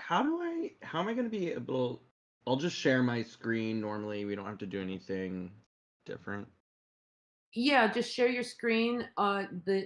how am I going to be able? I'll just share my screen normally. We don't have to do anything different. Yeah, just share your screen. The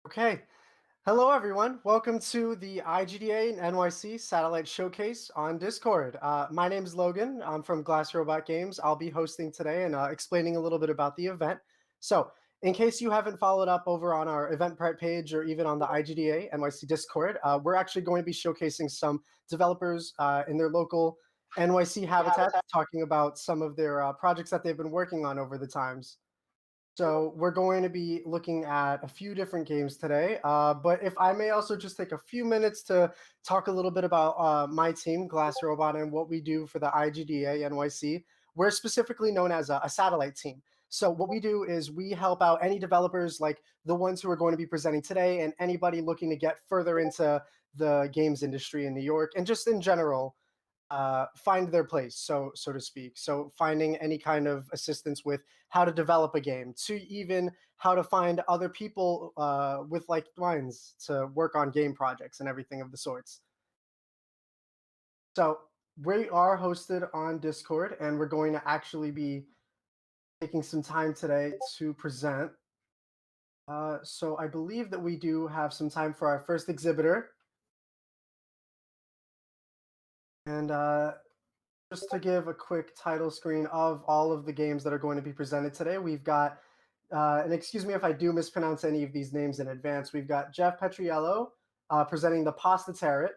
Okay. Hello, everyone. Welcome to the IGDA NYC Satellite Showcase on Discord. My name is Logan. I'm from Glass Robot Games. I'll be hosting today and explaining a little bit about the event. So, in case you haven't followed up over on our Eventbrite page or even on the IGDA NYC Discord, we're actually going to be showcasing some developers in their local NYC habitats, talking about some of their projects that they've been working on over the times. So we're going to be looking at a few different games today, but if I may also just take a few minutes to talk a little bit about my team, Glass Robot, and what we do for the IGDA NYC. We're specifically known as a satellite team. So what we do is we help out any developers like the ones who are going to be presenting today and anybody looking to get further into the games industry in New York and just in general find their place, so to speak. So finding any kind of assistance with how to develop a game, to even how to find other people with like minds to work on game projects and everything of the sorts. So we are hosted on Discord, and we're going to actually be taking some time today to present. So I believe that we do have some time for our first exhibitor. And just to give a quick title screen of all of the games that are going to be presented today, we've got, and excuse me if I do mispronounce any of these names in advance, we've got Jeff Petriello presenting the Pasta Tarot.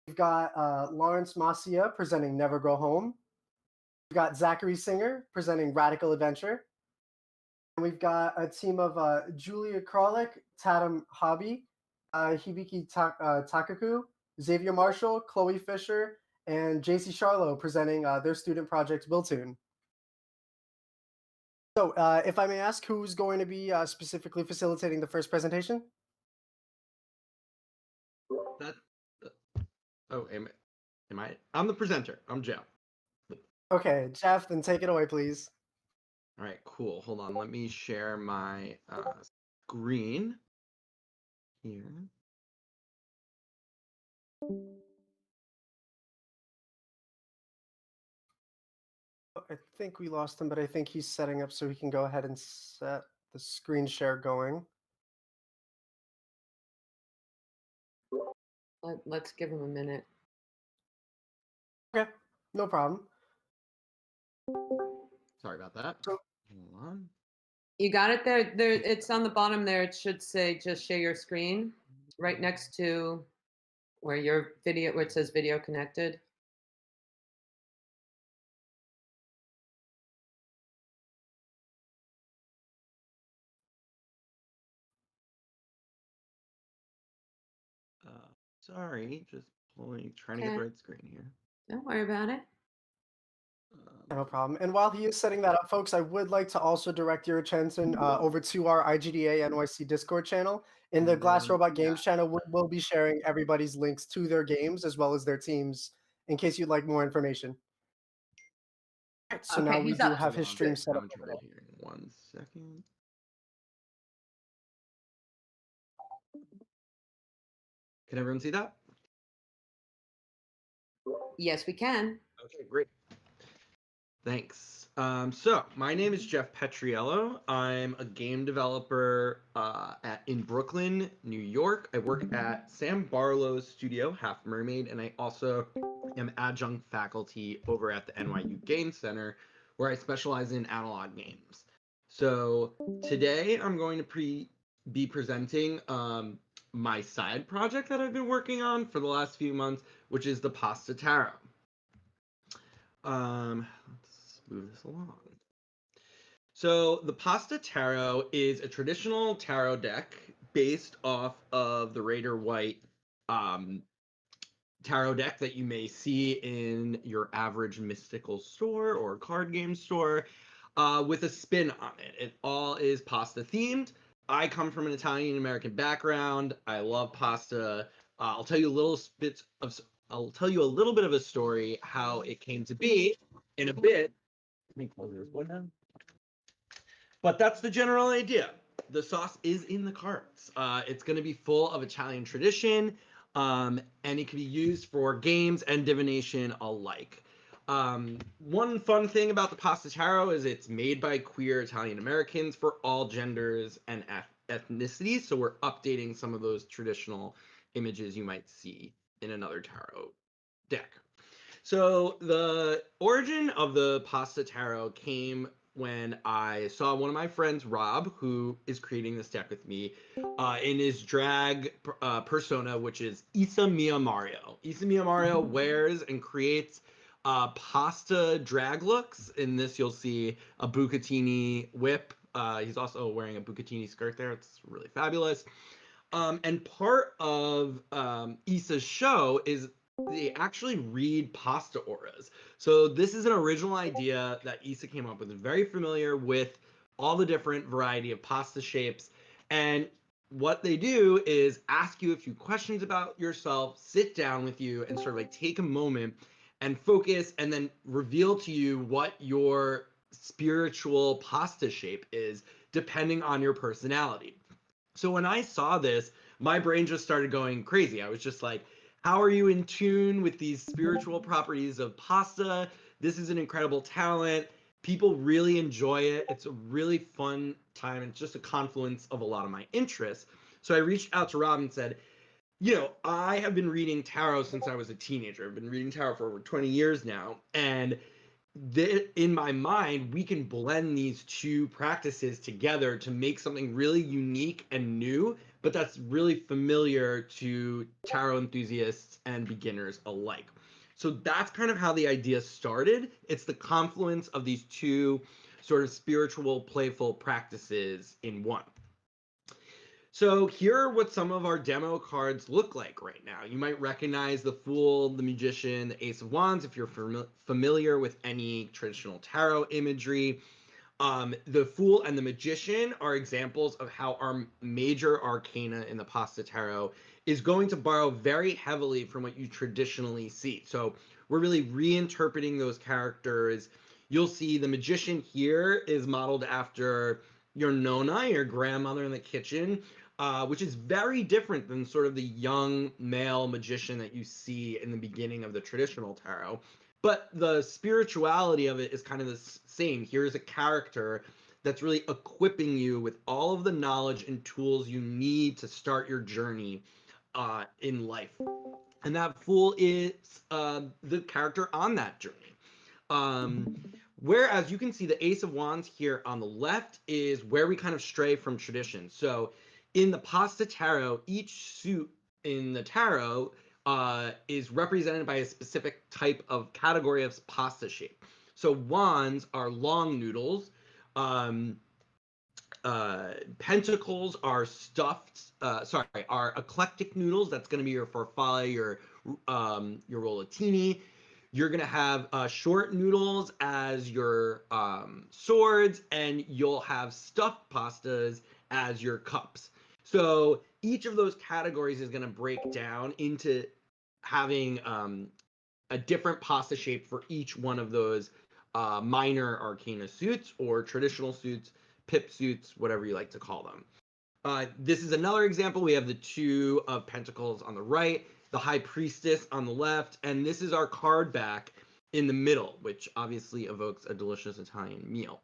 We've got Lawrence Mascia presenting Never Go Home. We've got Zachary Singer presenting Radical Adventure. And we've got a team of Julia Krawiec, Tatum Hobby, Hibiki Takaku, Xavier Marshall, Chloe Fisher, and Jacy Scharlow presenting their student project Wiltune. So if I may ask, who's going to be specifically facilitating the first presentation? Am I? I'm the presenter. I'm Jeff. Okay, Jeff, then take it away, please. All right, cool. Hold on. Let me share my screen here. I think we lost him, but I think he's setting up so he can go ahead and set the screen share going. Let's give him a minute. Okay, no problem. Sorry about that. So, hold on. You got it there? It's on the bottom there. It should say just share your screen right next to where your video, where it says video connected. Sorry, just trying to get the right screen here. Don't worry about it. No problem. And while he is setting that up, folks, I would like to also direct your attention over to our IGDA NYC Discord channel. In the Glass Robot Games channel, we'll be sharing everybody's links to their games as well as their teams in case you'd like more information. All right, so now we do have his stream set up. Here. 1 second. Can everyone see that? Yes, we can. Okay, great. Thanks. So my name is Jeff Petriello. I'm a game developer in Brooklyn, New York. I work at Sam Barlow's studio, Half Mermaid, and I also am adjunct faculty over at the NYU Game Center, where I specialize in analog games. So today I'm going to be presenting my side project that I've been working on for the last few months, which is the Pasta Tarot. Let's move this along. So the Pasta Tarot is a traditional tarot deck based off of the Raider White tarot deck that you may see in your average mystical store or card game store with a spin on it. It all is pasta themed. I come from an Italian American background. I love pasta. I'll tell you a little bit of a story how it came to be in a bit. Let me close this one down. But that's the general idea. The sauce is in the cards. It's going to be full of Italian tradition, and it can be used for games and divination alike. One fun thing about the Pasta Tarot is it's made by queer Italian Americans for all genders and ethnicities. So we're updating some of those traditional images you might see in another tarot deck. So the origin of the Pasta Tarot came when I saw one of my friends, Rob, who is creating this deck with me, in his drag persona, which is Isa Mia Mario. Isa Mia Mario wears and creates pasta drag looks. In this, you'll see a bucatini whip. He's also wearing a bucatini skirt there. It's really fabulous. And part of Isa's show is they actually read pasta auras. So this is an original idea that Isa came up with. Very familiar with all the different variety of pasta shapes. And what they do is ask you a few questions about yourself, sit down with you, and sort of like take a moment and focus, and then reveal to you what your spiritual pasta shape is, depending on your personality. So when I saw this, my brain just started going crazy. I was just like, how are you in tune with these spiritual properties of pasta? This is an incredible talent. People really enjoy it. It's a really fun time. It's just a confluence of a lot of my interests. So I reached out to Rob and said, you know, I have been reading tarot since I was a teenager. I've been reading tarot for over 20 years now. And in my mind, we can blend these two practices together to make something really unique and new, but that's really familiar to tarot enthusiasts and beginners alike. So that's kind of how the idea started. It's the confluence of these two sort of spiritual, playful practices in one. So here are what some of our demo cards look like right now. You might recognize the Fool, the Magician, the Ace of Wands if you're familiar with any traditional tarot imagery. The Fool and the Magician are examples of how our major arcana in the Pasta Tarot is going to borrow very heavily from what you traditionally see. So we're really reinterpreting those characters. You'll see the Magician here is modeled after your Nona, your grandmother in the kitchen, which is very different than sort of the young male magician that you see in the beginning of the traditional tarot. But the spirituality of it is kind of the same. Here's a character that's really equipping you with all of the knowledge and tools you need to start your journey in life. And that Fool is the character on that journey. Whereas you can see the Ace of Wands here on the left is where we kind of stray from tradition. So in the Pasta Tarot, each suit in the tarot is represented by a specific type of category of pasta shape. So wands are long noodles. Pentacles are are eclectic noodles. That's going to be your farfalle, your rollatini. You're going to have short noodles as your swords, and you'll have stuffed pastas as your cups. So each of those categories is going to break down into having a different pasta shape for each one of those minor arcana suits or traditional suits, pip suits, whatever you like to call them. This is another example. We have the Two of Pentacles on the right, the High Priestess on the left, and this is our card back in the middle, which obviously evokes a delicious Italian meal.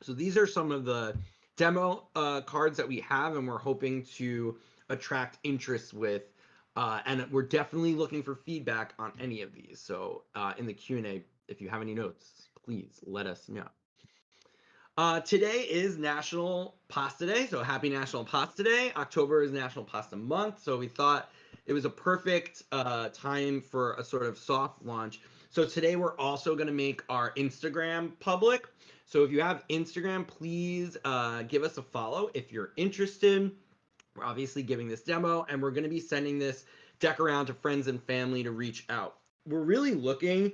So these are some of the demo cards that we have, and we're hoping to attract interest with, and we're definitely looking for feedback on any of these. So in the Q&A, if you have any notes, please let us know. Today is National Pasta Day, so happy National Pasta Day. October is National Pasta Month, so we thought it was a perfect time for a sort of soft launch. So today we're also going to make our Instagram public. So if you have Instagram, please give us a follow if you're interested. We're obviously giving this demo, and we're going to be sending this deck around to friends and family to reach out. We're really looking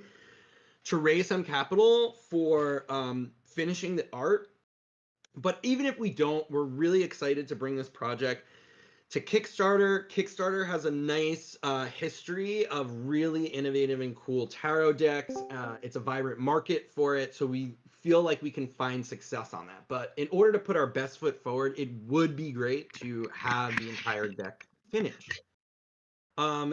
to raise some capital for finishing the art. But even if we don't, we're really excited to bring this project to Kickstarter. Kickstarter has a nice history of really innovative and cool tarot decks. It's a vibrant market for it, so we feel like we can find success on that. But in order to put our best foot forward, it would be great to have the entire deck finished.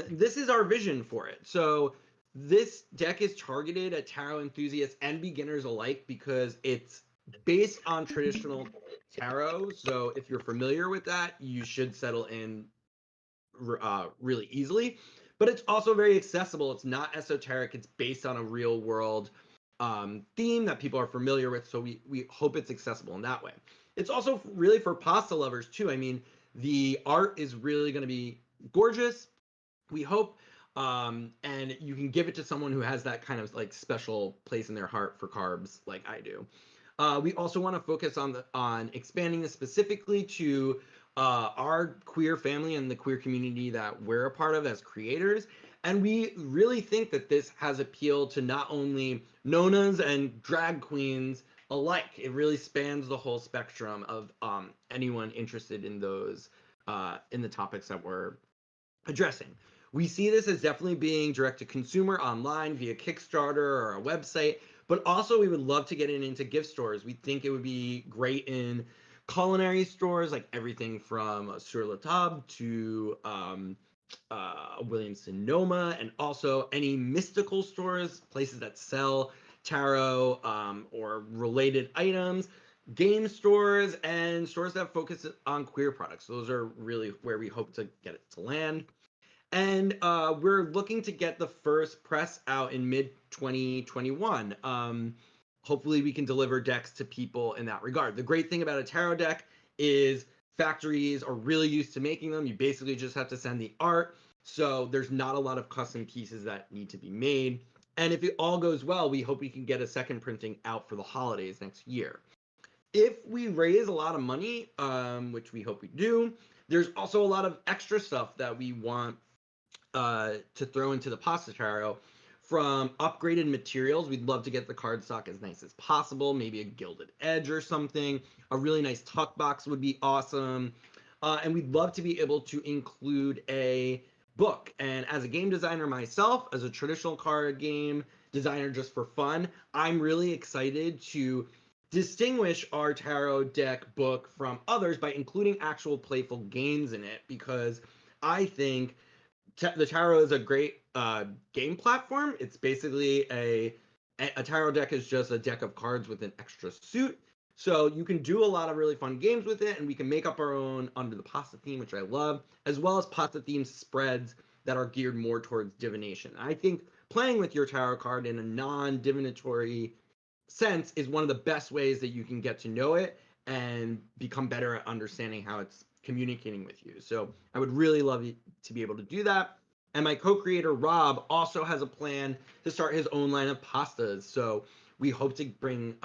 This is our vision for it. So this deck is targeted at tarot enthusiasts and beginners alike because it's based on traditional tarot. So if you're familiar with that, you should settle in really easily. But it's also very accessible. It's not esoteric. It's based on a real world theme that people are familiar with. So we hope it's accessible in that way. It's also really for pasta lovers too. I mean, the art is really going to be gorgeous, we hope. And you can give it to someone who has that kind of like special place in their heart for carbs like I do. We also want to focus on expanding this specifically to our queer family and the queer community that we're a part of as creators. And we really think that this has appeal to not only nonas and drag queens alike. It really spans the whole spectrum of anyone interested in those, in the topics that we're addressing. We see this as definitely being direct to consumer online via Kickstarter or a website, but also we would love to get it into gift stores. We think it would be great in culinary stores, like everything from Sur La Table to Williams Sonoma, and also any mystical stores, places that sell tarot or related items, game stores, and stores that focus on queer products. Those are really where we hope to get it to land. And we're looking to get the first press out in mid-2021. Hopefully we can deliver decks to people in that regard. The great thing about a tarot deck is factories are really used to making them. You basically just have to send the art. So there's not a lot of custom pieces that need to be made. And if it all goes well, we hope we can get a second printing out for the holidays next year. If we raise a lot of money, which we hope we do, there's also a lot of extra stuff that we want to throw into the pasta tarot. From upgraded materials, we'd love to get the cardstock as nice as possible, maybe a gilded edge or something. A really nice tuck box would be awesome. And we'd love to be able to include a book. And as a game designer myself, as a traditional card game designer just for fun, I'm really excited to distinguish our tarot deck book from others by including actual playful games in it, because I think the tarot is a great game platform. It's basically a tarot deck is just a deck of cards with an extra suit. So you can do a lot of really fun games with it, and we can make up our own under the pasta theme, which I love, as well as pasta theme spreads that are geared more towards divination. I think playing with your tarot card in a non-divinatory sense is one of the best ways that you can get to know it and become better at understanding how it's communicating with you. So I would really love to be able to do that. And my co-creator Rob also has a plan to start his own line of pastas. So we hope to bring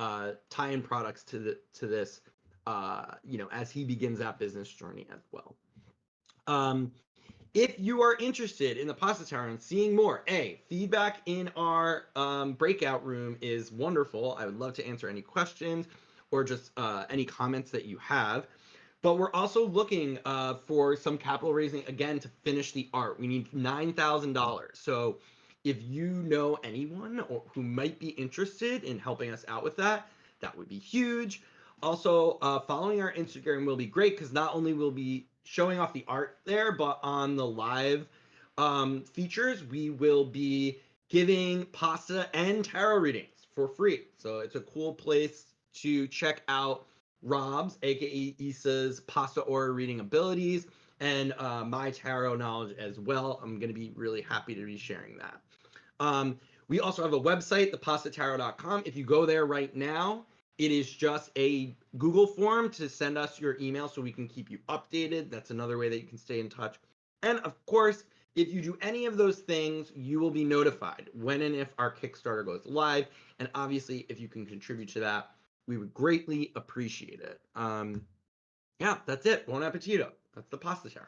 tie-in products to this, as he begins that business journey as well. If you are interested in the Pasta Tower and seeing more, feedback in our breakout room is wonderful. I would love to answer any questions or just any comments that you have. But we're also looking for some capital raising, again, to finish the art. We need $9,000. So if you know anyone who might be interested in helping us out with that, that would be huge. Also, following our Instagram will be great, because not only will be showing off the art there, but on the live features, we will be giving pasta and tarot readings for free. So it's a cool place to check out Rob's, aka Issa's, pasta aura reading abilities, and my tarot knowledge as well. I'm going to be really happy to be sharing that. We also have a website, thepastatarot.com. If you go there right now, it is just a Google form to send us your email so we can keep you updated. That's another way that you can stay in touch. And of course, if you do any of those things, you will be notified when and if our Kickstarter goes live. And obviously, if you can contribute to that, we would greatly appreciate it. Yeah, that's it. Buon appetito. That's the pasta tarot.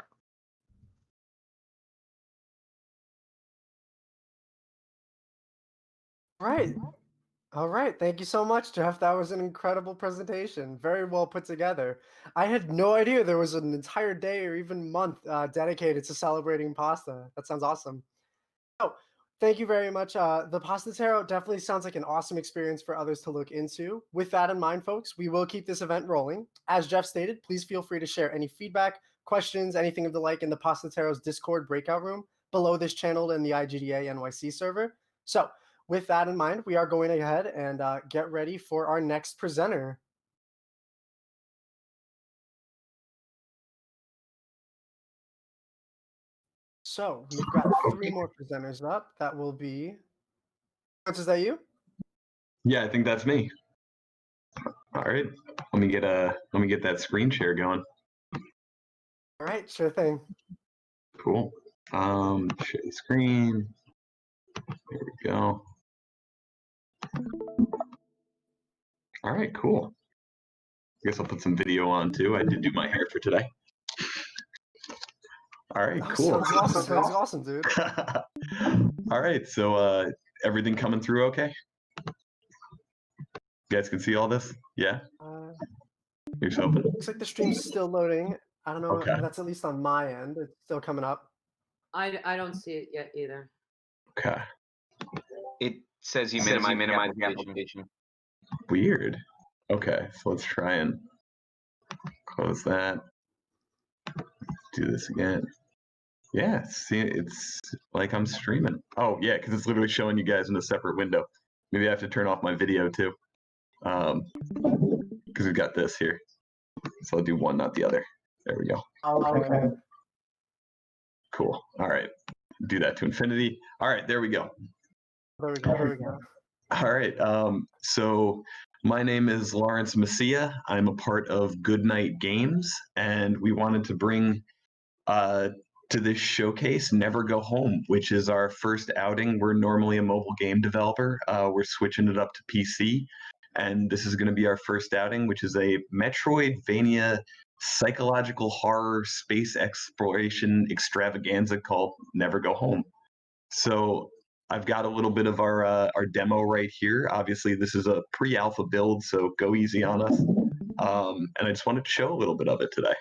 All right. Thank you so much, Jeff. That was an incredible presentation. Very well put together. I had no idea there was an entire day or even month dedicated to celebrating pasta. That sounds awesome. So, thank you very much. The Pasta Tarot definitely sounds like an awesome experience for others to look into. With that in mind, folks, we will keep this event rolling. As Jeff stated, please feel free to share any feedback, questions, anything of the like in the Pasta Tarot's Discord breakout room below this channel in the IGDA NYC server. So, with that in mind, we are going ahead and get ready for our next presenter. So we've got 3 more presenters up. That will be. Is that you? Yeah, I think that's me. All right, let me get that screen share going. All right, sure thing. Cool. Share the screen. There we go. All right, cool. I guess I'll put some video on too. I did do my hair for today. All right, cool. Sounds awesome, dude. All right, so everything coming through okay? You guys can see all this? Yeah? Here's hoping. Looks like the stream's still loading. I don't know. Okay. That's at least on my end. It's still coming up. I don't see it yet either. Okay. It says you minimize the application. Weird. Okay, so let's try and close that. Do this again. Yeah, see, it's like I'm streaming. Oh, yeah, because it's literally showing you guys in a separate window. Maybe I have to turn off my video too. Because we've got this here. So I'll do one, not the other. There we go. Okay. Cool. All right. Do that to infinity. All right, there we go. There we go. All right. So my name is Lawrence Mascia. I'm a part of Goodnight Games, and we wanted to bring to this showcase Never Go Home, which is our first outing. We're normally a mobile game developer. We're switching it up to PC, and this is going to be our first outing, which is a Metroidvania psychological horror space exploration extravaganza called Never Go Home. So I've got a little bit of our demo right here. Obviously, this is a pre-alpha build, so go easy on us. And I just wanted to show a little bit of it today.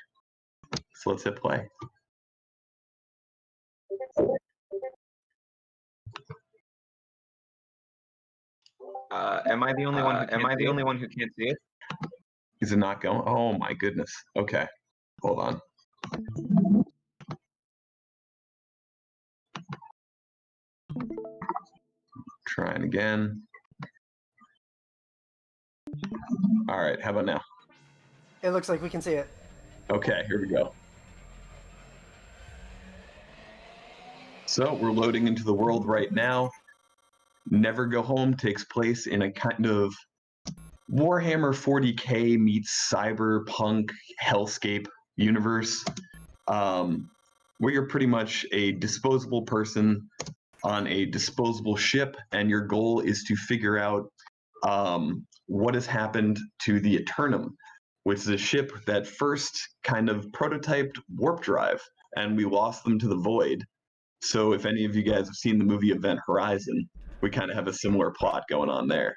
So let's hit play. Am I the only one? Am I the only one who can't see it? Is it not going? Oh my goodness. Okay, hold on. Trying again. All right, how about now? It looks like we can see it. Okay, here we go. So we're loading into the world right now. Never Go Home takes place in a kind of Warhammer 40K meets cyberpunk hellscape universe, where you're pretty much a disposable person on a disposable ship, and your goal is to figure out what has happened to the Eternum, which is a ship that first kind of prototyped warp drive, and we lost them to the void. So if any of you guys have seen the movie Event Horizon, we kind of have a similar plot going on there.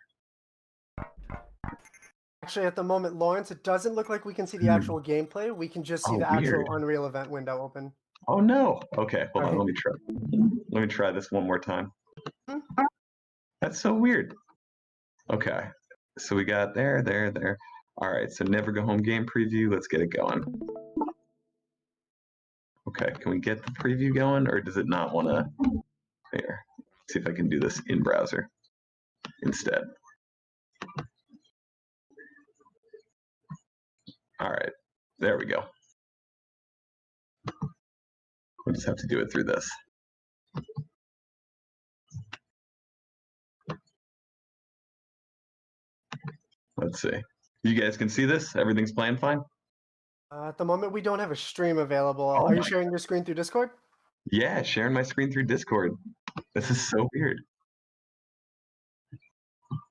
Actually, at the moment, Lawrence, it doesn't look like we can see the actual gameplay. We can just see the actual Unreal Event window open. Oh no! Okay, hold on. Let me try. Let me try this one more time. That's so weird. Okay, so we got there. All right, so Never Go Home game preview. Let's get it going. Okay, can we get the preview going, or does it not want to? There. Let's see if I can do this in browser instead. All right, there we go. We'll just have to do it through this. Let's see. You guys can see this? Everything's playing fine? At the moment, we don't have a stream available. Oh Are you sharing your screen through Discord? Yeah, sharing my screen through Discord. This is so weird.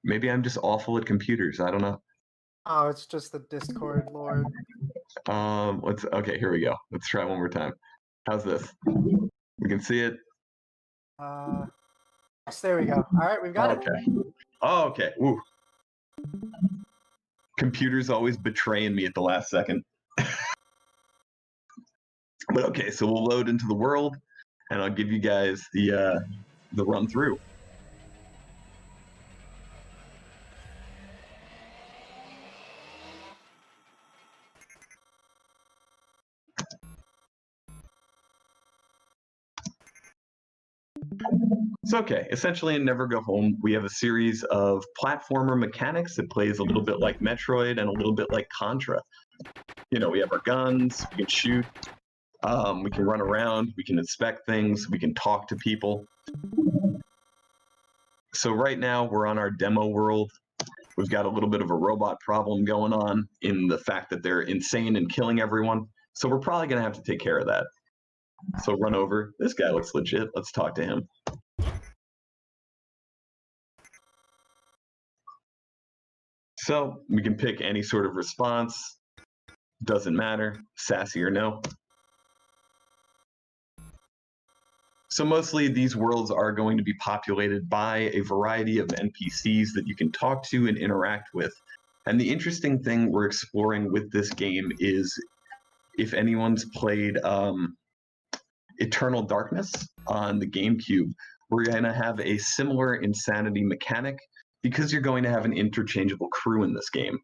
Maybe I'm just awful at computers. I don't know. Oh, it's just the Discord, Lord. Okay, here we go. Let's try one more time. How's this? We can see it. Yes, there we go. All right, we've got it. Oh, okay. Ooh. Computer's always betraying me at the last second. But okay, so we'll load into the world, and I'll give you guys the run through. So okay, essentially in Never Go Home, we have a series of platformer mechanics that plays a little bit like Metroid and a little bit like Contra. You know, we have our guns, we can shoot, we can run around, we can inspect things, we can talk to people. So right now we're on our demo world. We've got a little bit of a robot problem going on in the fact that they're insane and killing everyone. So we're probably gonna have to take care of that. So run over. This guy looks legit. Let's talk to him. So we can pick any sort of response. Doesn't matter, sassy or no. So mostly these worlds are going to be populated by a variety of NPCs that you can talk to and interact with. And the interesting thing we're exploring with this game is, if anyone's played Eternal Darkness on the Gamecube, we're going to have a similar insanity mechanic because you're going to have an interchangeable crew in this game.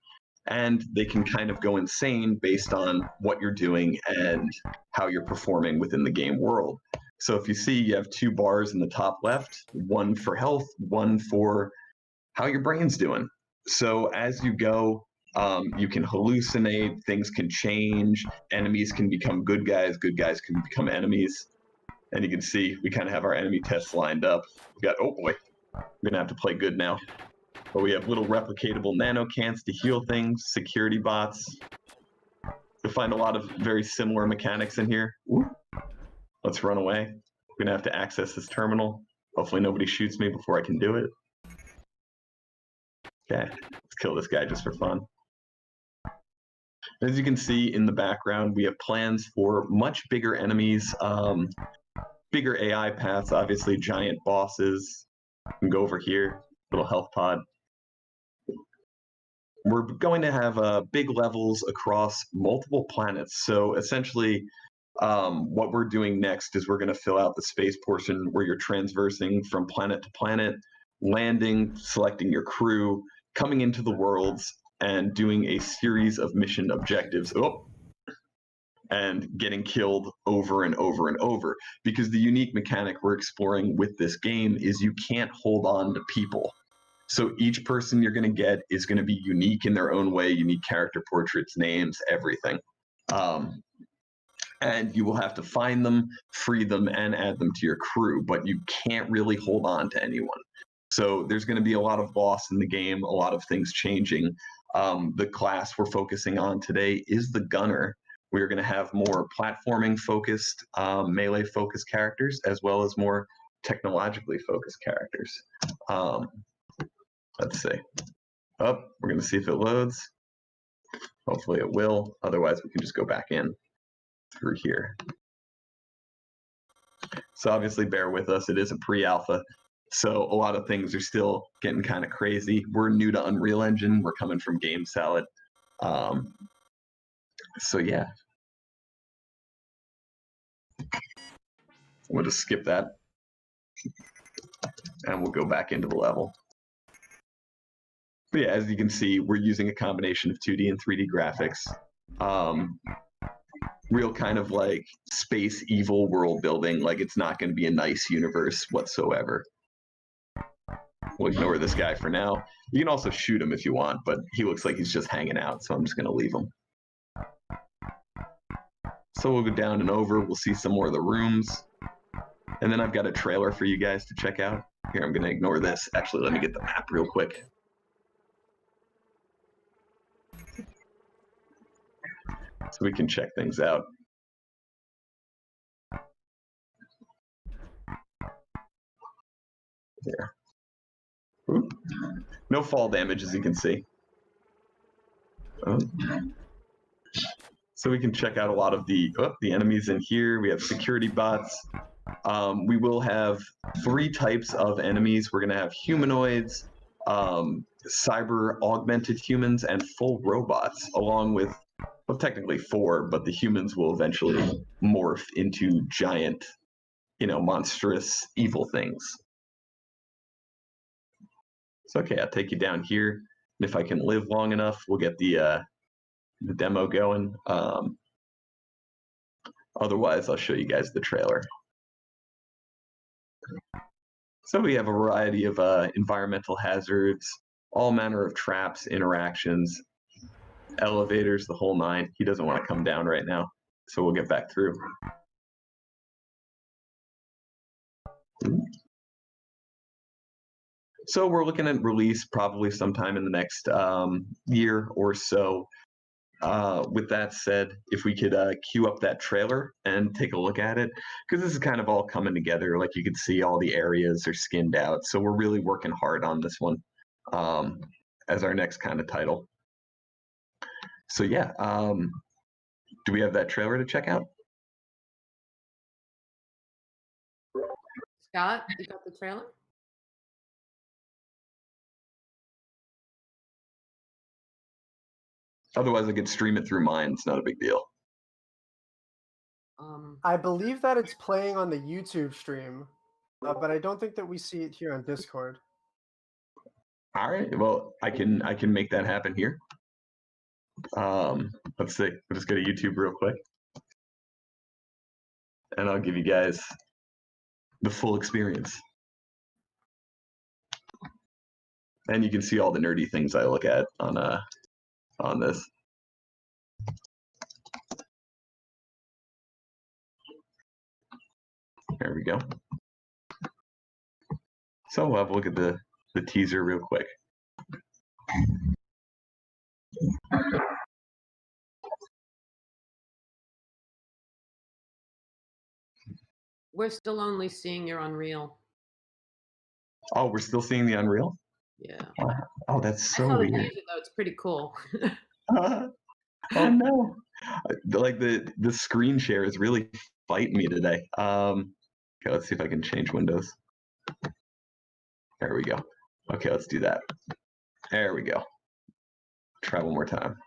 And they can kind of go insane based on what you're doing and how you're performing within the game world. So if you see, you have two bars in the top left, one for health, one for how your brain's doing. So as you go, you can hallucinate, things can change, enemies can become good guys can become enemies. And you can see we kind of have our enemy tests lined up. We got, oh boy, We're gonna have to play good now. But we have little replicatable nano cans to heal things, security bots. You'll find a lot of very similar mechanics in here. Ooh. Let's run away. We're gonna have to access this terminal. Hopefully nobody shoots me before I can do it. Okay, let's kill this guy just for fun. As you can see in the background, we have plans for much bigger enemies, bigger AI paths, obviously giant bosses. You can go over here, little health pod. We're going to have big levels across multiple planets. So essentially, what we're doing next is we're going to fill out the space portion where you're transversing from planet to planet, landing, selecting your crew, coming into the worlds, and doing a series of mission objectives. And getting killed over and over and over. Because the unique mechanic we're exploring with this game is you can't hold on to people. So each person you're going to get is going to be unique in their own way, unique character portraits, names, everything. And you will have to find them, free them, and add them to your crew, but you can't really hold on to anyone. So there's going to be a lot of loss in the game, a lot of things changing. The class we're focusing on today is the Gunner. We're going to have more platforming-focused, melee-focused characters, as well as more technologically focused characters. Let's see. We're going to see if it loads. Hopefully it will. Otherwise, we can just go back in through here. So obviously, bear with us. It is a pre-alpha. So a lot of things are still getting kind of crazy. We're new to Unreal Engine. We're coming from Game Salad. So yeah. We'll just skip that. And we'll go back into the level. But yeah, as you can see, we're using a combination of 2D and 3D graphics. Real kind of like space evil world building. Like it's not going to be a nice universe whatsoever. We'll ignore this guy for now. You can also shoot him if you want, but he looks like he's just hanging out, so I'm just going to leave him. So we'll go down and over. We'll see some more of the rooms. And then I've got a trailer for you guys to check out. Here, I'm going to ignore this. Actually, let me get the map real quick. So we can check things out. There. Ooh. No fall damage, as you can see. So we can check out a lot of the enemies in here. We have security bots. We will have 3 types of enemies. We're going to have humanoids, cyber augmented humans, and full robots, along with, well, technically 4, but the humans will eventually morph into giant, monstrous evil things. So, okay, I'll take you down here. And if I can live long enough, we'll get the demo going. Otherwise, I'll show you guys the trailer. So we have a variety of environmental hazards, all manner of traps, interactions, elevators, the whole 9. He doesn't want to come down right now, so we'll get back through. So we're looking at release probably sometime in the next year or so. With that said, if we could queue up that trailer and take a look at it, because this is kind of all coming together. Like you can see all the areas are skinned out. So we're really working hard on this one as our next kind of title. So yeah, do we have that trailer to check out? Scott, you got the trailer? Otherwise, I could stream it through mine. It's not a big deal. I believe that it's playing on the YouTube stream, but I don't think that we see it here on Discord. All right. Well, I can make that happen here. Let's see. We'll just go to YouTube real quick, and I'll give you guys the full experience. And you can see all the nerdy things I look at on this. There we go. So we'll have a look at the teaser real quick. We're still only seeing your Unreal. Oh, we're still seeing the Unreal? Yeah. Oh, that's I so saw the weird. teaser, though. It's pretty cool. Oh no! Like the screen share is really fighting me today. Okay, let's see if I can change windows. There we go. Okay, let's do that. There we go. Try one more time.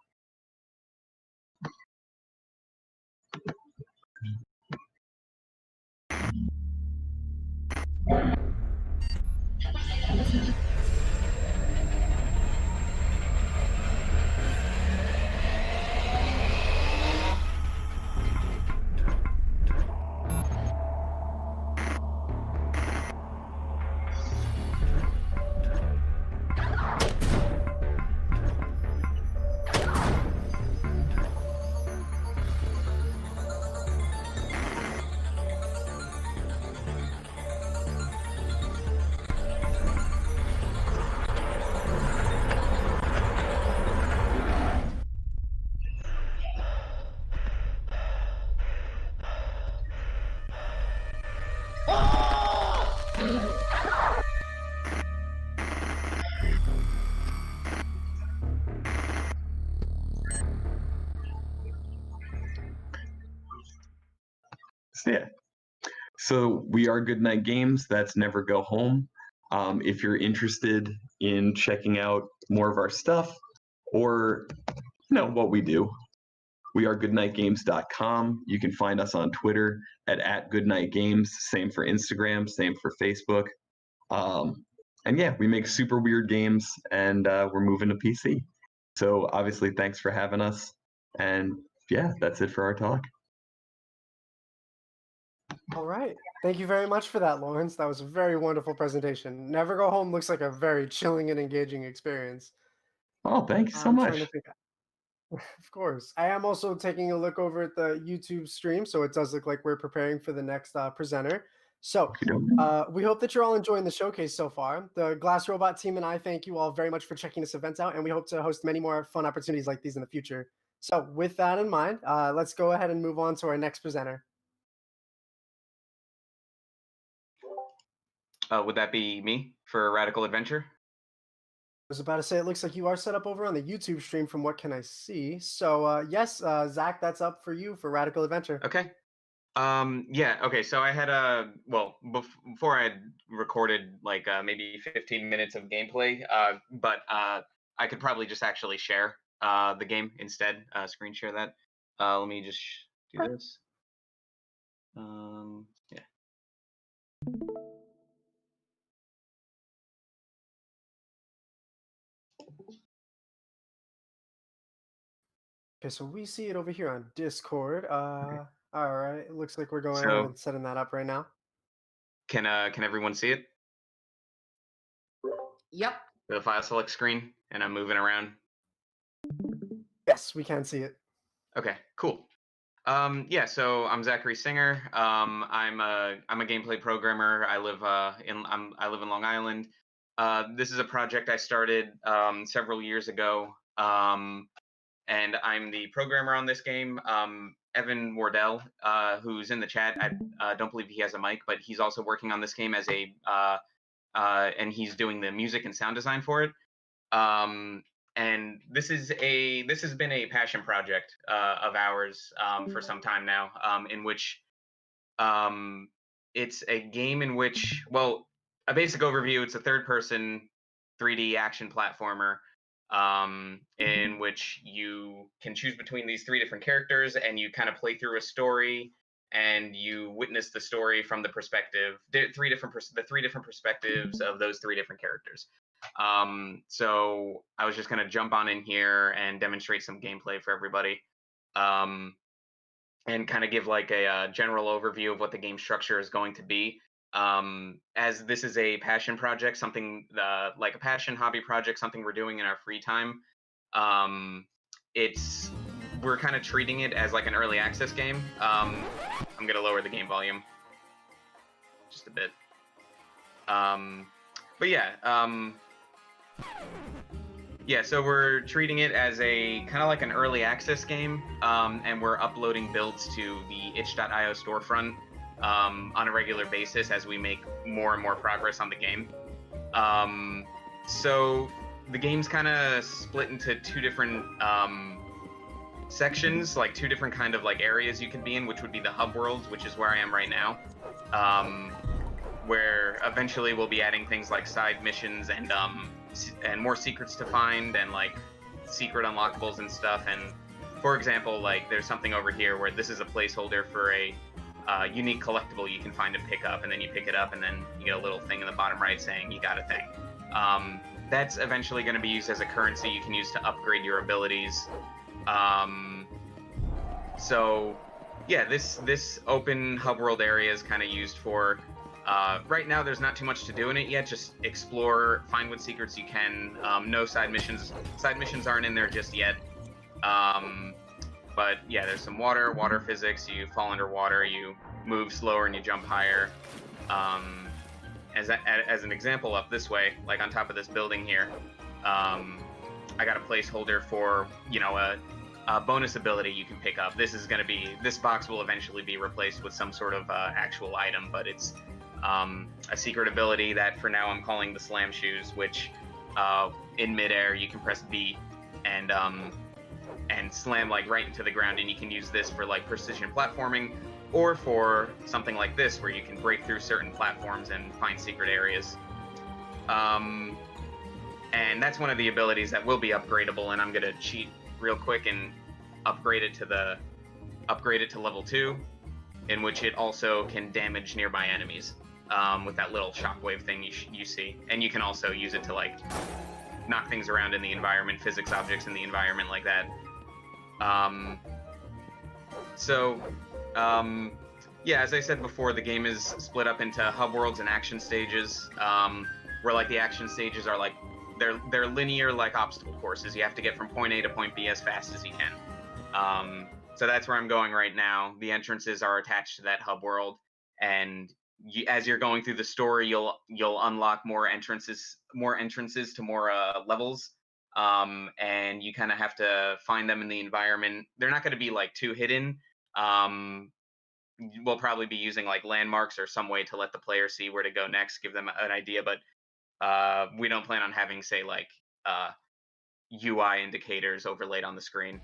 So yeah. So we are Goodnight Games. That's Never Go Home. If you're interested in checking out more of our stuff or what we do, we are goodnightgames.com. You can find us on Twitter at goodnightgames. Same for Instagram, same for Facebook. And yeah, we make super weird games, and we're moving to PC. So obviously, thanks for having us. And yeah, that's it for our talk. All right. Thank you very much for that, Lawrence. That was a very wonderful presentation. Never Go Home looks like a very chilling and engaging experience. Oh, thank you so I'm much. trying to think. Of course. I am also taking a look over at the YouTube stream, so it does look like we're preparing for the next presenter. So we hope that you're all enjoying the showcase so far. The Glass Robot team and I thank you all very much for checking this event out, and we hope to host many more fun opportunities like these in the future. So with that in mind, let's go ahead and move on to our next presenter. Would that be me for Radical Adventure? I was about to say, it looks like you are set up over on the YouTube stream from what can I see. So yes, Zach, that's up for you for Radical Adventure. Okay. Yeah, okay, so I had before I had recorded like maybe 15 minutes of gameplay, but I could probably just actually share the game instead, screen share that. Let me just do this. Yeah. Okay, so we see it over here on Discord. All right, it looks like we're going ahead and setting that up right now. Can everyone see it? Yep. The file select screen, and I'm moving around. Yes, we can see it. Okay, cool. Yeah, so I'm Zachary Singer. I'm a gameplay programmer. I live in Long Island. This is a project I started several years ago. And I'm the programmer on this game. Evan Wardell, who's in the chat, I don't believe he has a mic, but he's also working on this game as and he's doing the music and sound design for it. And this has been a passion project of ours for some time now, in which it's a game in which, well, a basic overview, it's a third-person 3D action platformer in which you can choose between these three different characters, and you kind of play through a story, and you witness the story from the perspective, the three different perspectives of those three different characters. So I was just going to jump on in here and demonstrate some gameplay for everybody, and kind of give like a general overview of what the game structure is going to be. As this is a passion project, something like a passion hobby project, something we're doing in our free time. We're kind of treating it as like an early access game. I'm gonna lower the game volume just a bit. but yeah, yeah, so we're treating it as a kind of like an early access game, and we're uploading builds to the itch.io storefront on a regular basis as we make more and more progress on the game. So the game's kind of split into two different sections, like two different kind of like areas you can be in, which would be the hub worlds, which is where I am right now, where eventually we'll be adding things like side missions and more secrets to find and like secret unlockables and stuff. And for example, like there's something over here where this is a placeholder for a unique collectible you can find and pick up, and then you pick it up and then you get a little thing in the bottom right saying you got a thing. That's eventually going to be used as a currency you can use to upgrade your abilities. So yeah, this open hub world area is kind of used for right now. There's not too much to do in it yet. Just explore, find what secrets you can. No side missions. Side missions aren't in there just yet. But yeah, there's some water physics. You fall underwater, you move slower, and you jump higher. As an example, up this way, like on top of this building here, I got a placeholder for, you know, a bonus ability you can pick up. This box will eventually be replaced with some sort of actual item, but it's a secret ability that for now I'm calling the slam shoes, which in midair you can press B and slam like right into the ground, and you can use this for like precision platforming, or for something like this where you can break through certain platforms and find secret areas. And that's one of the abilities that will be upgradable, and I'm gonna cheat real quick and upgrade it to level 2, in which it also can damage nearby enemies with that little shockwave thing you see. And you can also use it to like knock things around in the environment, physics objects in the environment like that. Yeah, as I said before, the game is split up into hub worlds and action stages, where like the action stages are like they're linear like obstacle courses. You have to get from point A to point B as fast as you can. So that's where I'm going right now. The entrances are attached to that hub world, and as you're going through the story, you'll unlock more entrances to more levels. And you kind of have to find them in the environment. They're not going to be like too hidden. We'll probably be using like landmarks or some way to let the player see where to go next, give them an idea, but we don't plan on having, say, like UI indicators overlaid on the screen.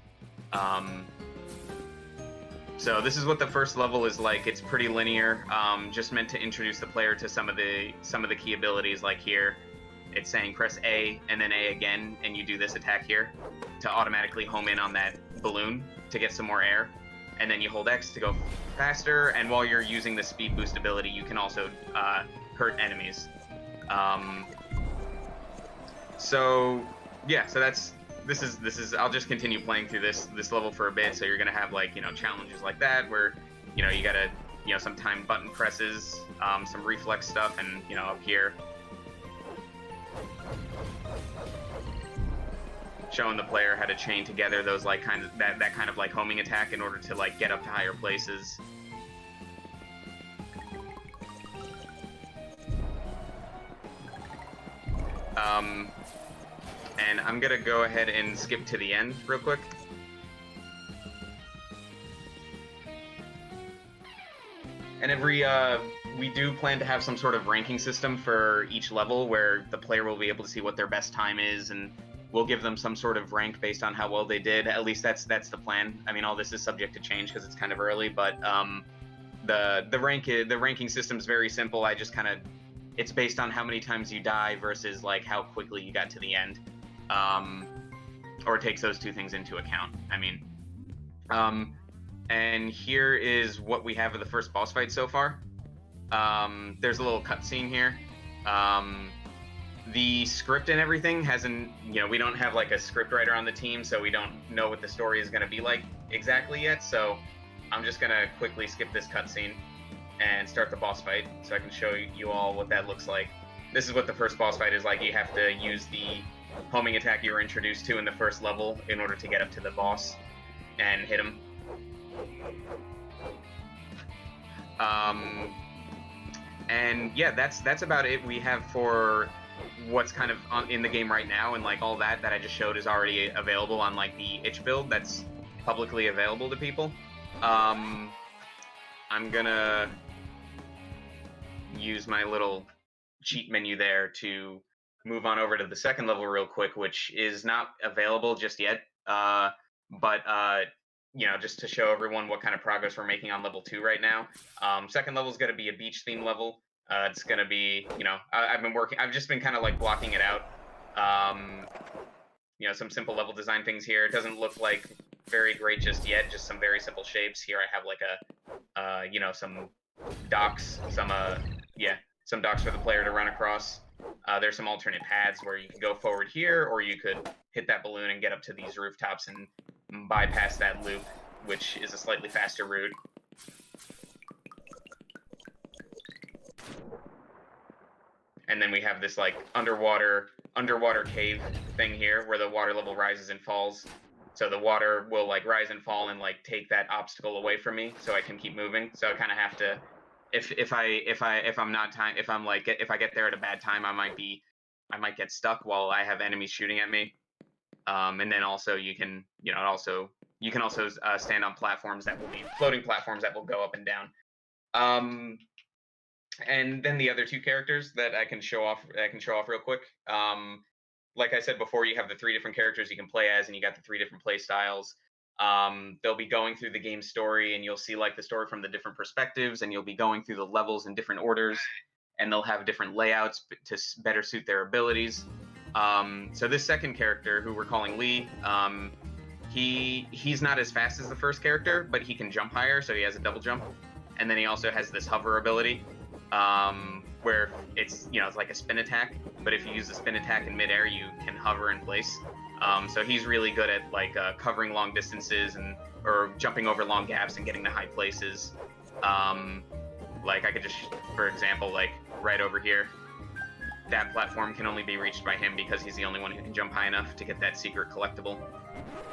So this is what the first level is like. It's pretty linear, just meant to introduce the player to some of the key abilities. Like here, it's saying press A and then A again, and you do this attack here to automatically home in on that balloon to get some more air. And then you hold X to go faster, and while you're using the speed boost ability, you can also hurt enemies. So yeah, so this is I'll just continue playing through this level for a bit. So you're gonna have like, you know, challenges like that where, you know, you gotta, you know, some timed button presses, some reflex stuff, and, you know, up here showing the player how to chain together those like kind of that kind of like homing attack in order to like get up to higher places. And I'm gonna go ahead and skip to the end real quick. And we do plan to have some sort of ranking system for each level where the player will be able to see what their best time is, and we'll give them some sort of rank based on how well they did. At least that's the plan. I mean, all this is subject to change because it's kind of early, but the ranking system is very simple. I just kind of, it's based on how many times you die versus like how quickly you got to the end, or it takes those two things into account. I mean, and here is what we have of the first boss fight so far. There's a little cutscene here. The script and everything hasn't, you know, we don't have like a script writer on the team, so we don't know what the story is going to be like exactly yet. So I'm just going to quickly skip this cutscene and start the boss fight so I can show you all what that looks like. This is what the first boss fight is like. You have to use the homing attack you were introduced to in the first level in order to get up to the boss and hit him. And yeah, that's about it we have for what's kind of in the game right now, and like all that I just showed is already available on like the itch build that's publicly available to people. I'm gonna use my little cheat menu there to move on over to the second level real quick, which is not available just yet. But just to show everyone what kind of progress we're making on level 2 right now. Second level is going to be a beach theme level. It's going to be, I've just been kind of like blocking it out. Some simple level design things here. It doesn't look like very great just yet, just some very simple shapes. Here I have like some docks, some docks for the player to run across. There's some alternate paths where you can go forward here, or you could hit that balloon and get up to these rooftops and bypass that loop, which is a slightly faster route. And then we have this like underwater cave thing here where the water level rises and falls. So the water will like rise and fall and like take that obstacle away from me, so I can keep moving. So I kind of have to, if I get there at a bad time, I might get stuck while I have enemies shooting at me. And then also you can also stand on platforms that will be floating platforms that will go up and down. And then the other two characters that I can show off real quick. Like I said before, you have the 3 different characters you can play as, and you got the 3 different play styles. They'll be going through the game story, and you'll see like the story from the different perspectives, and you'll be going through the levels in different orders, and they'll have different layouts to better suit their abilities. So this second character, who we're calling Lee, he's not as fast as the first character, but he can jump higher, so he has a double jump. And then he also has this hover ability, where it's like a spin attack, but if you use the spin attack in midair, you can hover in place. So he's really good at like covering long distances or jumping over long gaps and getting to high places. Like I could just, for example, like right over here, that platform can only be reached by him because he's the only one who can jump high enough to get that secret collectible.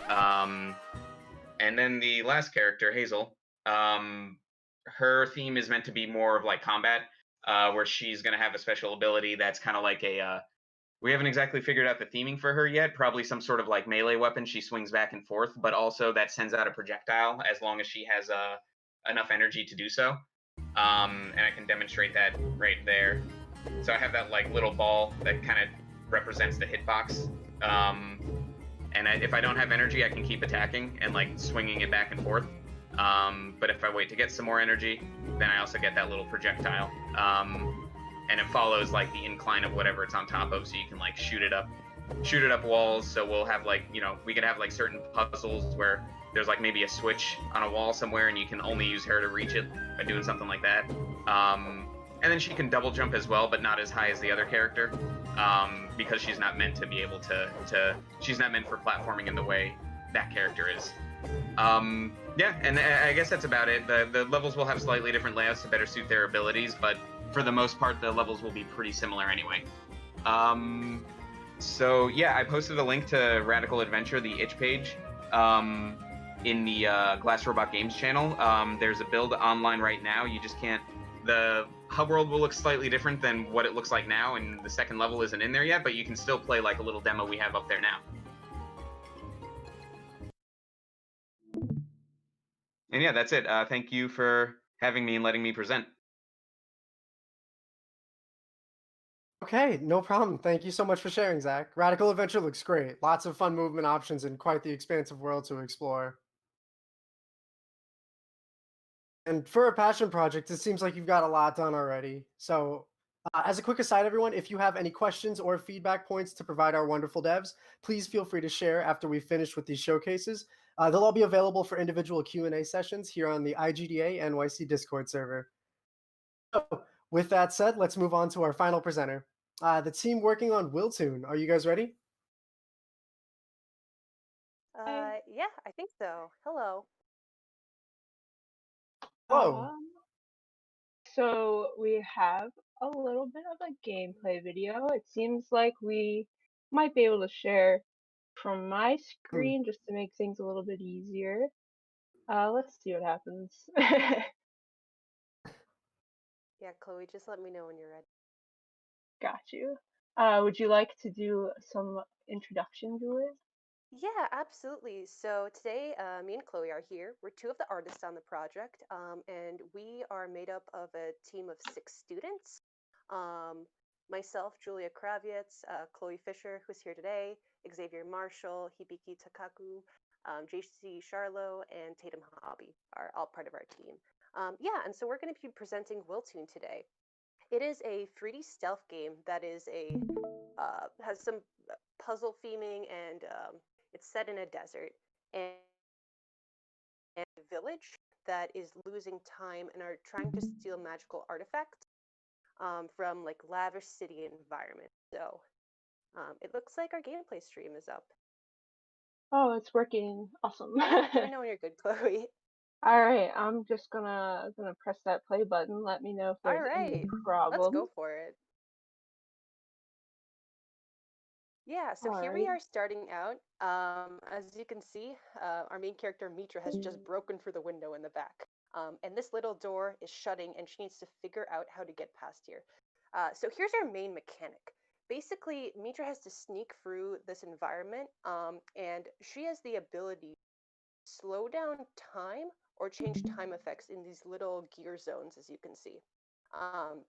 And then the last character, Hazel, her theme is meant to be more of like combat, where she's going to have a special ability that's kind of like we haven't exactly figured out the theming for her yet, probably some sort of like melee weapon she swings back and forth, but also that sends out a projectile as long as she has enough energy to do so. And I can demonstrate that right there. So I have that like little ball that kind of represents the hitbox. And if I don't have energy, I can keep attacking and like swinging it back and forth. But if I wait to get some more energy, then I also get that little projectile. And it follows like the incline of whatever it's on top of, so you can like shoot it up walls. So we'll have like, we could have like certain puzzles where there's like maybe a switch on a wall somewhere and you can only use her to reach it by doing something like that. And then she can double jump as well, but not as high as the other character, because she's not meant to be able she's not meant for platforming in the way that character is. Yeah, and I guess that's about it. The levels will have slightly different layouts to better suit their abilities, but for the most part, the levels will be pretty similar anyway. So yeah, I posted a link to Radical Adventure, the itch page, in the Glass Robot Games channel. There's a build online right now. You just can't. The hub world will look slightly different than what it looks like now, and the second level isn't in there yet, but you can still play like a little demo we have up there now. And yeah, that's it. Thank you for having me and letting me present. Okay, no problem. Thank you so much for sharing, Zach. Radical Adventure looks great. Lots of fun movement options and quite the expansive world to explore. And for a passion project, it seems like you've got a lot done already. So as a quick aside, everyone, if you have any questions or feedback points to provide our wonderful devs, please feel free to share after we finish with these showcases. They'll all be available for individual Q&A sessions here on the IGDA NYC Discord server. So with that said, let's move on to our final presenter. The team working on Wiltune. Are you guys ready? Yeah, I think so. Hello. Hello. So we have a little bit of a gameplay video. It seems like we might be able to share from my screen just to make things a little bit easier. Let's see what happens. Yeah, Chloe, just let me know when you're ready. Got you. Would you like to do some introduction, Julia? Yeah, absolutely. So today, me and Chloe are here. We're two of the artists on the project, and we are made up of a team of 6 students. Um, Myself, Julia Krawiec, Chloe Fisher, who's here today, Xavier Marshall, Hibiki Takaku, Jacy Scharlow, and Tatum Hobby are all part of our team. Yeah, and so we're going to be presenting Wiltune today. It is a 3D stealth game that is has some puzzle theming, and it's set in a desert and a village that is losing time and are trying to steal magical artifacts from like lavish city environment. So it looks like our gameplay stream is up. Oh, it's working. Awesome. Let me know when you're good, Chloe. All right, I'm just gonna press that play button. Let me know if All there's any right, let's problem. go for it. Yeah, so All here we right. are starting out. As you can see, our main character Mitra has just broken through the window in the back. And this little door is shutting, and she needs to figure out how to get past here. So here's our main mechanic. Basically, Mitra has to sneak through this environment, and she has the ability to slow down time or change time effects in these little gear zones, as you can see. Um,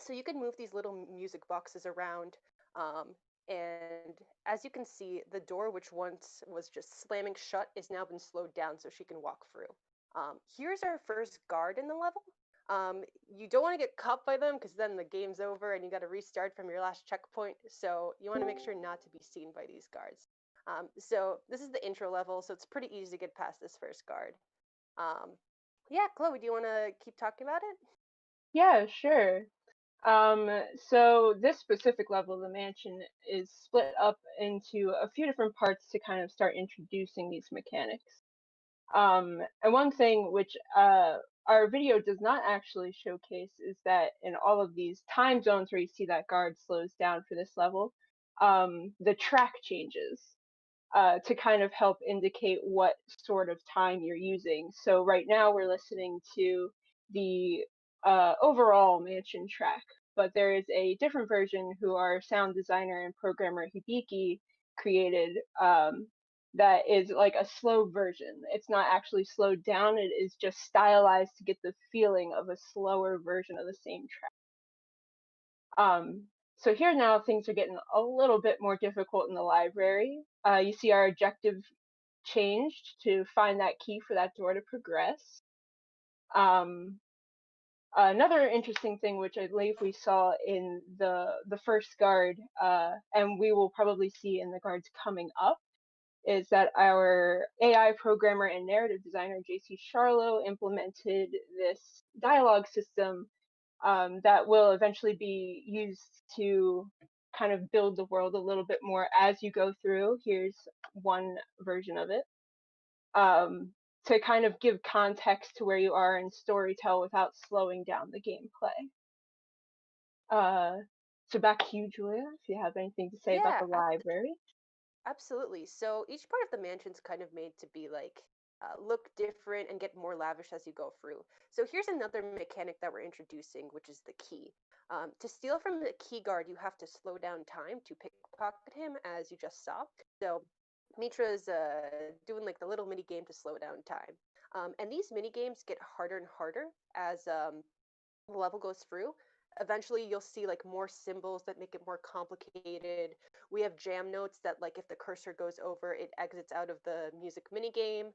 so you can move these little music boxes around, um, and as you can see, the door, which once was just slamming shut, is now been slowed down so she can walk through. Here's our first guard in the level. You don't want to get caught by them because then the game's over and you got to restart from your last checkpoint. So you want to make sure not to be seen by these guards. So this is the intro level, so it's pretty easy to get past this first guard. Um, yeah, Chloe, do you want to keep talking about it? Yeah, sure. So this specific level of the mansion is split up into a few different parts to kind of start introducing these mechanics. And one thing which our video does not actually showcase is that in all of these time zones where you see that guard slows down for this level, the track changes to kind of help indicate what sort of time you're using. So right now we're listening to the overall mansion track, but there is a different version who our sound designer and programmer Hibiki created that is like a slow version. It's not actually slowed down, it is just stylized to get the feeling of a slower version of the same track. So here now things are getting a little bit more difficult in the library. You see our objective changed to find that key for that door to progress. Another interesting thing, which I believe we saw in the first guard, and we will probably see in the guards coming up, is that our AI programmer and narrative designer Jacy Scharlow implemented this dialogue system that will eventually be used to kind of build the world a little bit more as you go through. Here's one version of it. To kind of give context to where you are and storytell without slowing down the gameplay. So back to you, Julia, if you have anything to say about Yeah, the library. absolutely. So each part of the mansion's kind of made to be like look different and get more lavish as you go through. So here's another mechanic that we're introducing, which is the key. To steal from the key guard, you have to slow down time to pickpocket him, as you just saw. So Mitra's doing like the little mini game to slow down time. And these mini games get harder and harder as the level goes through. Eventually, you'll see like more symbols that make it more complicated. We have jam notes that, like, if the cursor goes over, it exits out of the music mini game.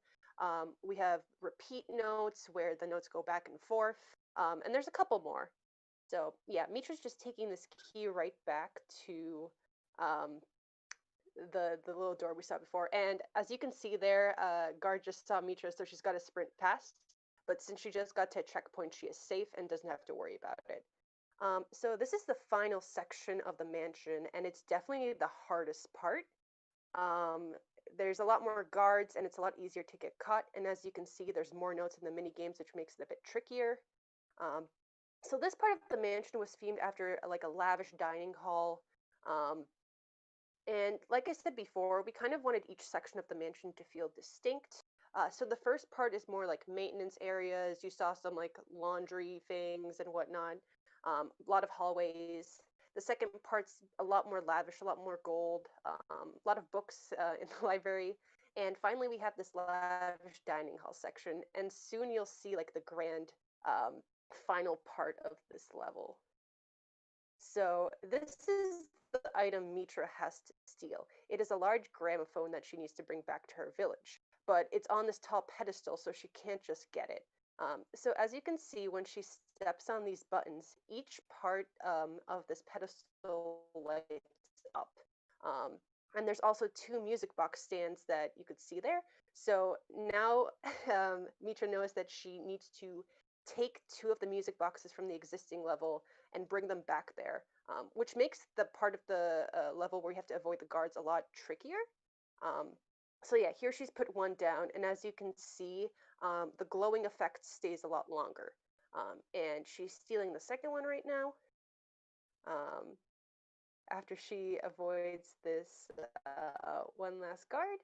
We have repeat notes where the notes go back and forth, and there's a couple more. So yeah, Mitra's just taking this key right back to um, the little door we saw before. And as you can see there, guard just saw Mitra, so she's got to sprint past. But since she just got to a checkpoint, she is safe and doesn't have to worry about it. So this is the final section of the mansion, and it's definitely the hardest part. Um, there's a lot more guards, and it's a lot easier to get caught. And as you can see, there's more notes in the mini games, which makes it a bit trickier. Um, so this part of the mansion was themed after like a lavish dining hall. Um, and like I said before, we kind of wanted each section of the mansion to feel distinct. So the first part is more like maintenance areas. You saw some like laundry things and whatnot. A lot of hallways. The second part's a lot more lavish, a lot more gold, a lot of books in the library. And finally, we have this lavish dining hall section. And soon you'll see like the grand final part of this level. So this is the item Mitra has to steal. It is a large gramophone that she needs to bring back to her village. But it's on this tall pedestal, so she can't just get it. So as you can see, when she steps on these buttons, each part of this pedestal lights up. And there's also 2 music box stands that you could see there. So now Mitra knows that she needs to take 2 of the music boxes from the existing level and bring them back there, which makes the part of the level where you have to avoid the guards a lot trickier. So yeah, here she's put 1 down, and as you can see, the glowing effect stays a lot longer. And she's stealing the second one right now. After she avoids this one last guard.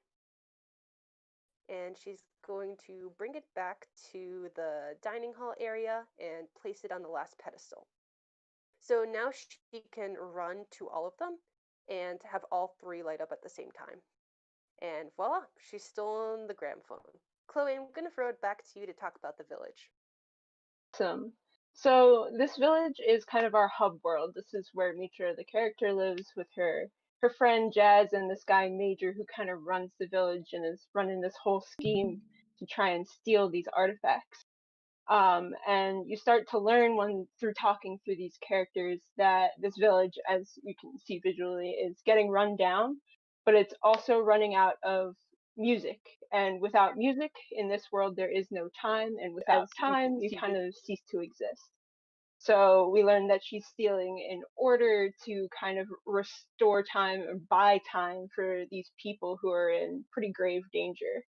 And she's going to bring it back to the dining hall area and place it on the last pedestal. So now she can run to all of them and have all 3 light up at the same time. And voila, she's stolen the gramophone. Chloe, I'm going to throw it back to you to talk about the village. Awesome. So this village is kind of our hub world. This is where Mitra, the character, lives with her friend Jazz and this guy Major, who kind of runs the village and is running this whole scheme to try and steal these artifacts. And you start to learn through talking through these characters that this village, as you can see visually, is getting run down, but it's also running out of music. And without music in this world, there is no time, and without time, you kind of cease to exist. So we learn that she's stealing in order to kind of restore time or buy time for these people who are in pretty grave danger.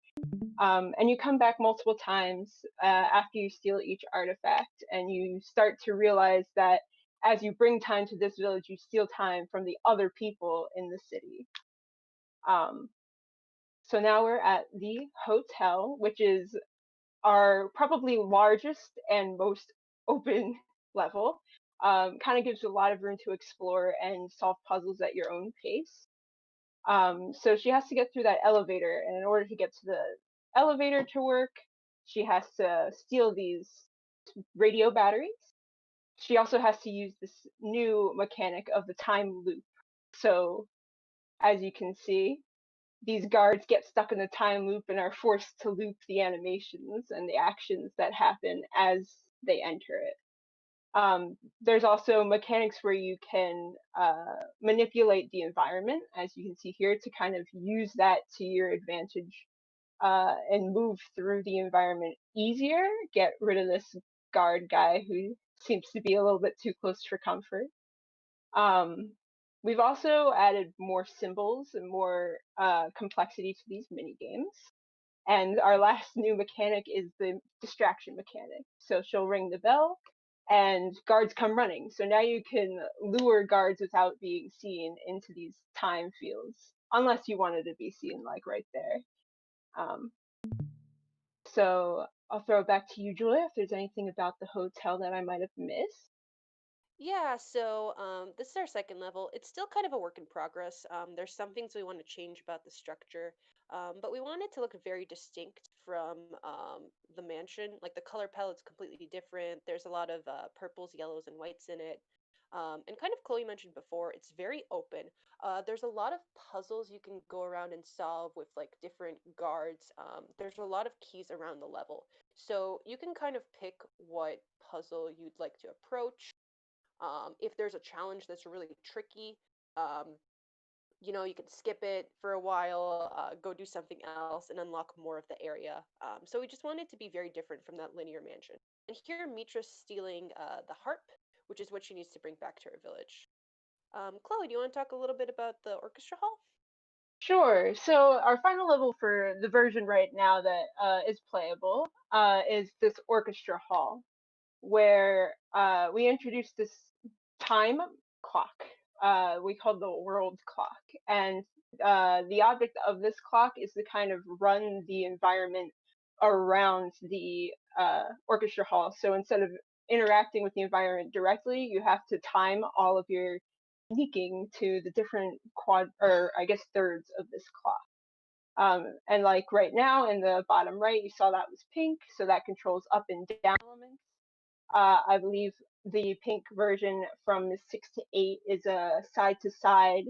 And you come back multiple times after you steal each artifact, and you start to realize that as you bring time to this village, you steal time from the other people in the city. So now we're at the hotel, which is our probably largest and most open level. Kind of gives you a lot of room to explore and solve puzzles at your own pace. So she has to get through that elevator, and in order to get to the elevator to work, she has to steal these radio batteries. She also has to use this new mechanic of the time loop. So as you can see, these guards get stuck in the time loop and are forced to loop the animations and the actions that happen as they enter it. There's also mechanics where you can manipulate the environment, as you can see here, to kind of use that to your advantage and move through the environment easier, get rid of this guard guy who seems to be a little bit too close for comfort. We've also added more symbols and more complexity to these mini games. And our last new mechanic is the distraction mechanic. So she'll ring the bell and guards come running. So now you can lure guards without being seen into these time fields, unless you wanted to be seen like right there. So I'll throw it back to you, Julia, if there's anything about the hotel that I might have missed. Yeah, so this is our second level. It's still kind of a work in progress. There's some things we want to change about the structure, but we want it to look very distinct from the mansion. Like the color palette's completely different. There's a lot of purples, yellows, and whites in it. And kind of Chloe mentioned before, it's very open. There's a lot of puzzles you can go around and solve with like different guards. There's a lot of keys around the level. So you can kind of pick what puzzle you'd like to approach. If there's a challenge that's really tricky, you can skip it for a while, go do something else, and unlock more of the area. So we just want it to be very different from that linear mansion. And here, Mitra's stealing the harp, which is what she needs to bring back to her village. Chloe, do you want to talk a little bit about the Orchestra Hall? Sure. So our final level for the version right now that is playable is this Orchestra Hall, where we introduced this time clock. We called the world clock, and the object of this clock is to kind of run the environment around the Orchestra Hall. So instead of interacting with the environment directly, you have to time all of your sneaking to the different thirds of this clock. And like right now in the bottom right, you saw that was pink, so that controls up and down elements. I believe the pink version from 6 to 8 is a side to side,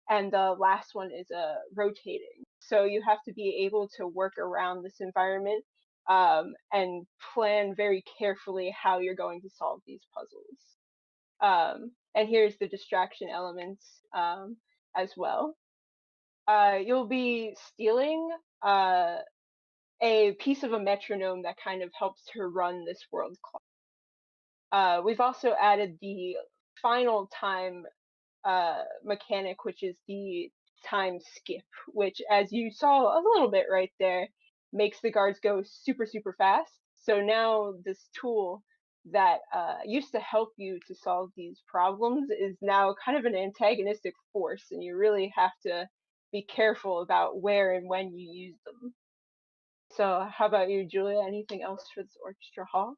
and the last one is a rotating. So you have to be able to work around this environment and plan very carefully how you're going to solve these puzzles. And here's the distraction elements as well. You'll be stealing a piece of a metronome that kind of helps to run this world clock. We've also added the final time mechanic, which is the time skip, which, as you saw a little bit right there, makes the guards go super, super fast. So now this tool that used to help you to solve these problems is now kind of an antagonistic force, and you really have to be careful about where and when you use them. So how about you, Julia? Anything else for this Orchestra Hall?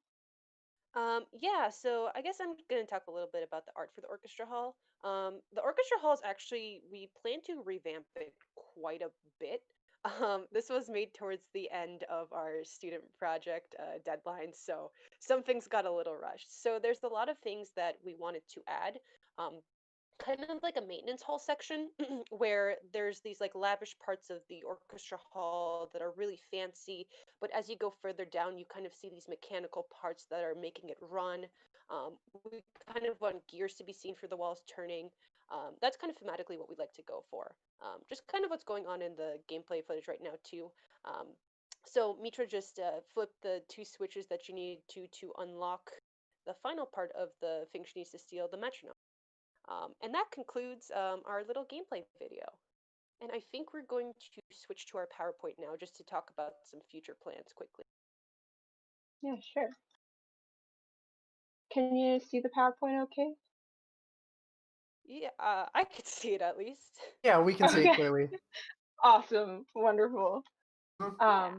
Yeah, so I guess I'm going to talk a little bit about the art for the Orchestra Hall. The Orchestra Hall is actually, we plan to revamp it quite a bit. This was made towards the end of our student project deadline, so some things got a little rushed. So there's a lot of things that we wanted to add. Um, Kind of like a maintenance hall section where there's these like lavish parts of the orchestra hall that are really fancy, but as you go further down you kind of see these mechanical parts that are making it run. We kind of want gears to be seen for the walls turning. That's kind of thematically what we'd like to go for. Just kind of what's going on in the gameplay footage right now too. So Mitra just flipped the two switches that you need to unlock the final part of the thing she needs to steal, the metronome. And that concludes our little gameplay video. And I think we're going to switch to our PowerPoint now just to talk about some future plans quickly. Yeah, sure. Can you see the PowerPoint okay? Yeah, I could see it at least. Yeah, we can see it Okay. clearly. Awesome. Wonderful. Yeah.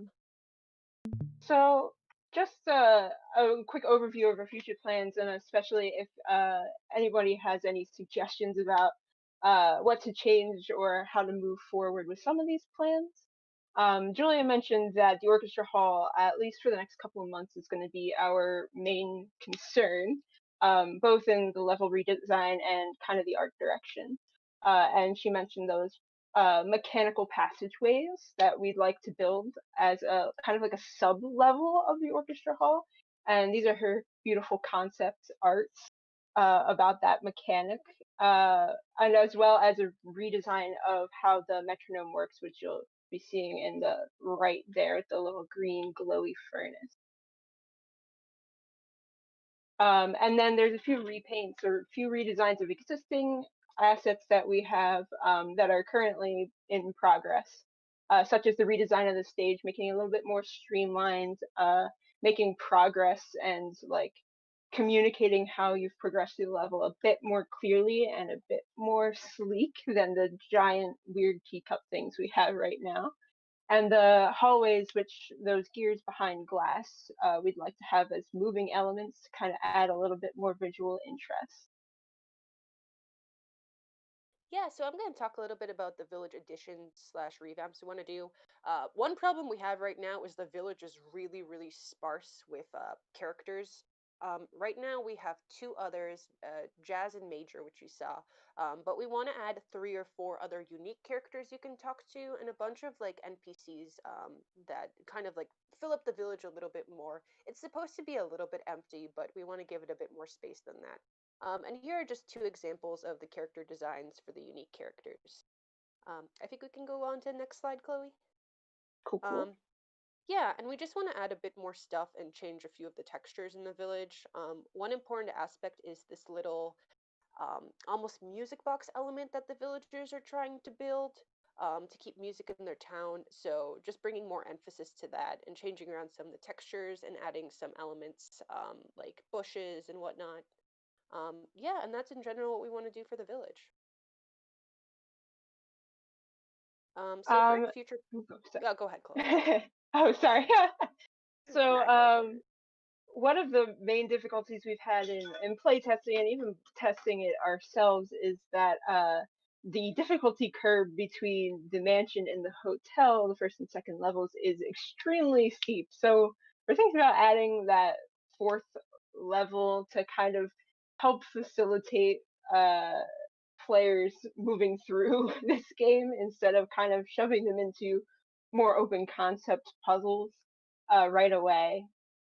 So just a quick overview of our future plans, and especially if anybody has any suggestions about what to change or how to move forward with some of these plans. Julia mentioned that the orchestra hall, at least for the next couple of months, is going to be our main concern, both in the level redesign and kind of the art direction. And she mentioned those mechanical passageways that we'd like to build as a kind of like a sub level of the orchestra hall. And these are her beautiful concept arts about that mechanic, and as well as a redesign of how the metronome works, which you'll be seeing in the right there, the little green glowy furnace. And then there's a few repaints or a few redesigns of existing assets that we have that are currently in progress, such as the redesign of the stage, making it a little bit more streamlined, making progress and like communicating how you've progressed through the level a bit more clearly and a bit more sleek than the giant weird teacup things we have right now. And the hallways, which those gears behind glass, we'd like to have as moving elements to kind of add a little bit more visual interest. Yeah, so I'm going to talk a little bit about the village additions slash revamps we want to do. One problem we have right now is the village is really, really sparse with characters. Right now we have two others, Jazz and Major, which you saw, but we want to add 3 or 4 other unique characters you can talk to, and a bunch of like NPCs that kind of like fill up the village a little bit more. It's supposed to be a little bit empty, but we want to give it a bit more space than that. And here are just 2 examples of the character designs for the unique characters. I think we can go on to the next slide, Chloe. Cool. Yeah, and we just want to add a bit more stuff and change a few of the textures in the village. One important aspect is this little almost music box element that the villagers are trying to build to keep music in their town. So just bringing more emphasis to that and changing around some of the textures and adding some elements like bushes and whatnot. Yeah, and that's in general what we want to do for the village. So for future, Oh, oh, go ahead, Chloe. oh, sorry. So one of the main difficulties we've had in play testing and even testing it ourselves is that the difficulty curve between the mansion and the hotel, the first and second levels, is extremely steep. So we're thinking about adding that fourth level to kind of help facilitate players moving through this game instead of kind of shoving them into more open concept puzzles right away.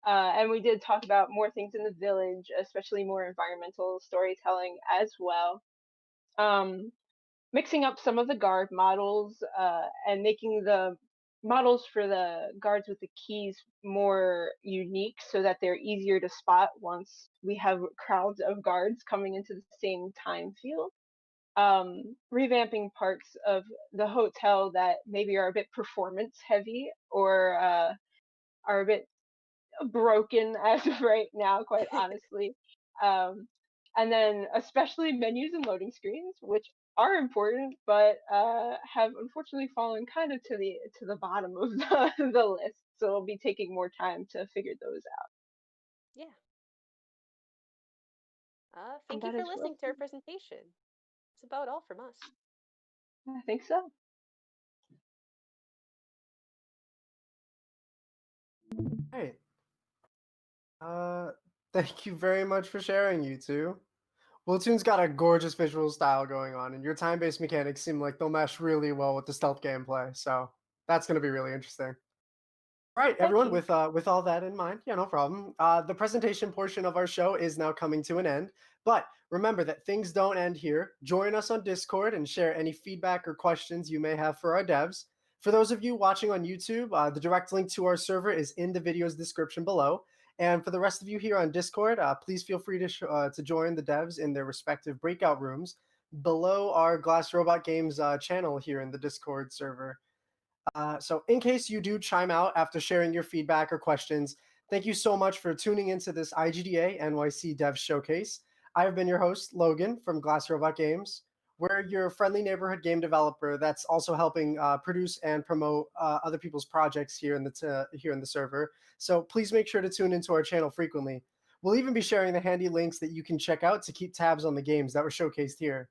And we did talk about more things in the village, especially more environmental storytelling as well. Mixing up some of the guard models and making the models for the guards with the keys more unique so that they're easier to spot once we have crowds of guards coming into the same time field. Revamping parts of the hotel that maybe are a bit performance heavy or are a bit broken as of right now, quite honestly. And then especially menus and loading screens, which are important, but have unfortunately fallen kind of to the bottom of the list. So it'll be taking more time to figure those out. Yeah. Thank And you that for is listening to our presentation. That's about all from us. I think so. Hey. Thank you very much for sharing, you two. Wiltune's got a gorgeous visual style going on, and your time-based mechanics seem like they'll mesh really well with the stealth gameplay, so that's going to be really interesting. All right, everyone, with all that in mind, yeah, no problem. The presentation portion of our show is now coming to an end, but remember that things don't end here. Join us on Discord and share any feedback or questions you may have for our devs. For those of you watching on YouTube, the direct link to our server is in the video's description below. And for the rest of you here on Discord, please feel free to join the devs in their respective breakout rooms below our Glass Robot Games channel here in the Discord server. So in case you do chime out after sharing your feedback or questions, thank you so much for tuning into this IGDA NYC Dev Showcase. I've been your host, Logan from Glass Robot Games. We're your friendly neighborhood game developer that's also helping produce and promote other people's projects here in the server. So please make sure to tune into our channel frequently. We'll even be sharing the handy links that you can check out to keep tabs on the games that were showcased here.